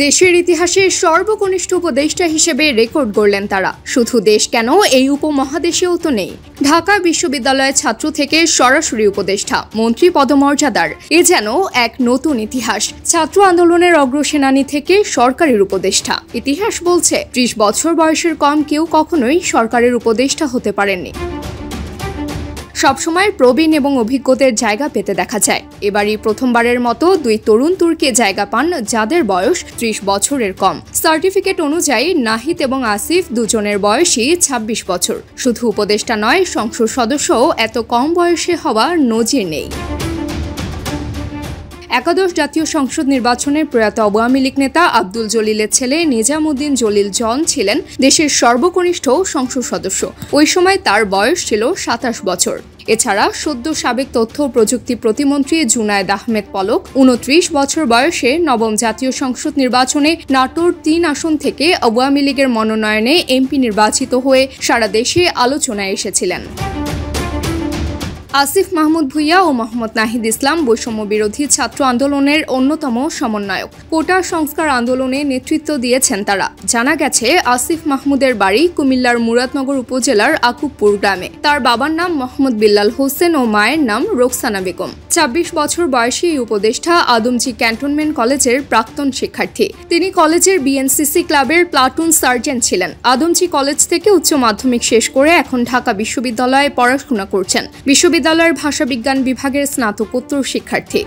দেশের ইতিহাসে সর্বকনিষ্ঠ উপদেষ্টা হিসেবে রেকর্ড গড়লেন তারা। শুধু দেশ কেন, এই উপমহাদেশেও তো নেই। ঢাকা বিশ্ববিদ্যালয়ের ছাত্র থেকে সরাসরি উপদেষ্টা, মন্ত্রী পদমর্যাদার, এ যেন এক নতুন ইতিহাস। ছাত্র আন্দোলনের অগ্রসেনানী থেকে সরকারের উপদেষ্টা। ইতিহাস বলছে ৩০ বছর বয়সের কম কেউ কখনোই সরকারের উপদেষ্টা হতে পারেননি। সবসময় প্রবীণ এবং অভিজ্ঞদের জায়গা পেতে দেখা যায়। এবারই প্রথমবারের মতো দুই তরুণ তুর্কি জায়গা পান যাদের বয়স ৩০ বছরের কম। সার্টিফিকেট অনুযায়ী নাহিদ এবং আসিফ দুজনের বয়সই ২৬ বছর। শুধু উপদেষ্টা নয়, সংসদ সদস্যও এত কম বয়সে হওয়ার নজির নেই। একাদশ জাতীয় সংসদ নির্বাচনে প্রয়াত আওয়ামী লীগ নেতা আব্দুল জলিলের ছেলে নিজামুদ্দিন জলিল জন ছিলেন দেশের সর্বকনিষ্ঠ সংসদ সদস্য। ওই সময় তার বয়স ছিল ২৭ বছর। এছাড়া সদ্য সাবেক তথ্য ও প্রযুক্তি প্রতিমন্ত্রী জুনায়েদ আহমেদ পলক ২৯ বছর বয়সে নবম জাতীয় সংসদ নির্বাচনে নাটোর ৩ আসন থেকে আওয়ামী লীগের মনোনয়নে এমপি নির্বাচিত হয়ে সারা দেশে আলোচনায় এসেছিলেন। আসিফ মাহমুদ ভুইয়া ও মোহাম্মদ নাহিদ ইসলাম বৈষম্য বিরোধী ছাত্র আন্দোলনের অন্যতম সমন্বয়ক। কোটা সংস্কার আন্দোলনে নেতৃত্ব দিয়েছেন তারা। জানা গেছে, আসিফ মাহমুদের বাড়ি কুমিল্লার মুরাদনগর উপজেলার আকুবপুর গ্রামে। তার বাবার নাম মোহাম্মদ বিল্লাল হোসেন ও মায়ের নাম রোকসানা বেগম। ২৬ বছর বয়সী এই উপদেষ্টা আদমজী ক্যান্টনমেন্ট কলেজের প্রাক্তন শিক্ষার্থী। তিনি কলেজের বিএনসিসি ক্লাবের প্লাটুন সার্জেন্ট ছিলেন। আদমজী কলেজ থেকে উচ্চ মাধ্যমিক শেষ করে এখন ঢাকা বিশ্ববিদ্যালয়ে পড়াশোনা করছেন। বিশ্ববিদ্যালয়ের ভাষাবিজ্ঞান বিভাগের স্নাতকোত্তর শিক্ষার্থী।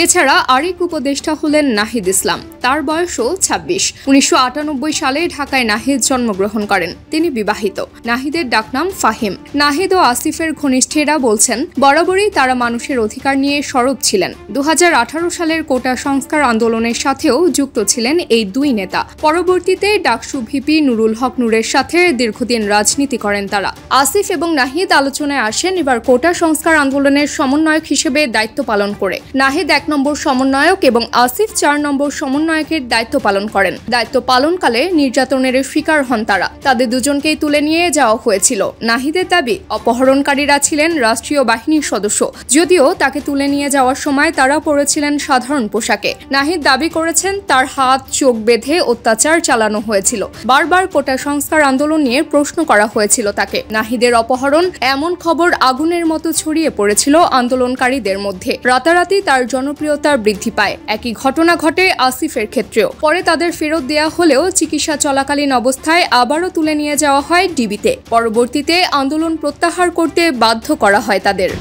এছাড়া আরেক উপদেষ্টা হলেন নাহিদ ইসলাম। তার বয়সও ২৬। ১৯৯৮ সালে ঢাকায় নাহিদ জন্মগ্রহণ করেন। তিনি বিবাহিত। নাহিদের ডাকনাম ফাহিম। নাহিদ ও আসিফের ঘনিষ্ঠেরা বলছেন, বরাবরই তারা মানুষের অধিকার নিয়ে সরব ছিলেন। ২০১৮ সালের কোটা সংস্কার আন্দোলনের সাথেও যুক্ত ছিলেন এই দুই নেতা। পরবর্তীতে ডাকসু ভিপি নুরুল হক নূরের সাথে দীর্ঘদিন রাজনীতি করেন তারা। আসিফ এবং নাহিদ আলোচনায় আসেন এবার কোটা সংস্কার আন্দোলনের সমন্বয়ক হিসেবে দায়িত্ব পালন করে। নাহিদ ১ নম্বর সমন্বয়ক এবং আসিফ ৪ নম্বর সমন্বয়কের দায়িত্ব পালন করেন। দায়িত্ব পালনকালে নির্যাতনের শিকার হন তারা। তাদের দুজনকেই তুলে নিয়ে যাওয়া হয়েছিল। নাহিদের দাবি, অপহরণকারীরা ছিলেন রাষ্ট্রীয় বাহিনীর সদস্য, যদিও তাকে তুলে নিয়ে যাওয়ার সময় তারা পড়েছিলেন সাধারণ পোশাকে। নাহিদ দাবি করেছেন তার হাত চোখ বেঁধে অত্যাচার চালানো হয়েছিল। বারবার কোটা সংস্কার আন্দোলন নিয়ে প্রশ্ন করা হয়েছিল তাকে। নাহিদের অপহরণ এমন খবর আগুনের মতো ছড়িয়ে পড়েছিল আন্দোলনকারীদের মধ্যে। রাতারাতি তার জনপ্রিয়তা বৃদ্ধি পায়। একই ঘটনা ঘটে আসিফের ক্ষেত্রেও। পরে তাদের ফেরত দেয়া হলেও চিকিৎসা চলাকালীন অবস্থায় আবারও তুলে নিয়ে যাওয়া হয় ডিবিতে। পরবর্তীতে আন্দোলন প্রত্যাহার করতে বাধ্য করা হয় তাদের।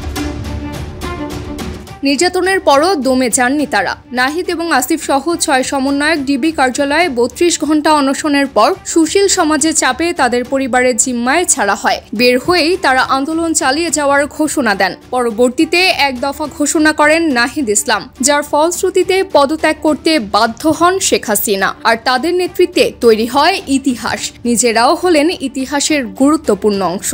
নির্যাতনের পরও দমে যাননি তারা। নাহিদ এবং আসিফ সহ ৬ সমন্বয়ক ডিবি কার্যালয়ে ৩২ ঘণ্টা অনশনের পর সুশীল সমাজের চাপে তাদের পরিবারের জিম্মায় ছাড়া হয়। বের হয়েই তারা আন্দোলন চালিয়ে যাওয়ার ঘোষণা দেন। পরবর্তীতে এক দফা ঘোষণা করেন নাহিদ ইসলাম, যার ফলশ্রুতিতে পদত্যাগ করতে বাধ্য হন শেখ হাসিনা। আর তাদের নেতৃত্বে তৈরি হয় ইতিহাস। নিজেরাও হলেন ইতিহাসের গুরুত্বপূর্ণ অংশ।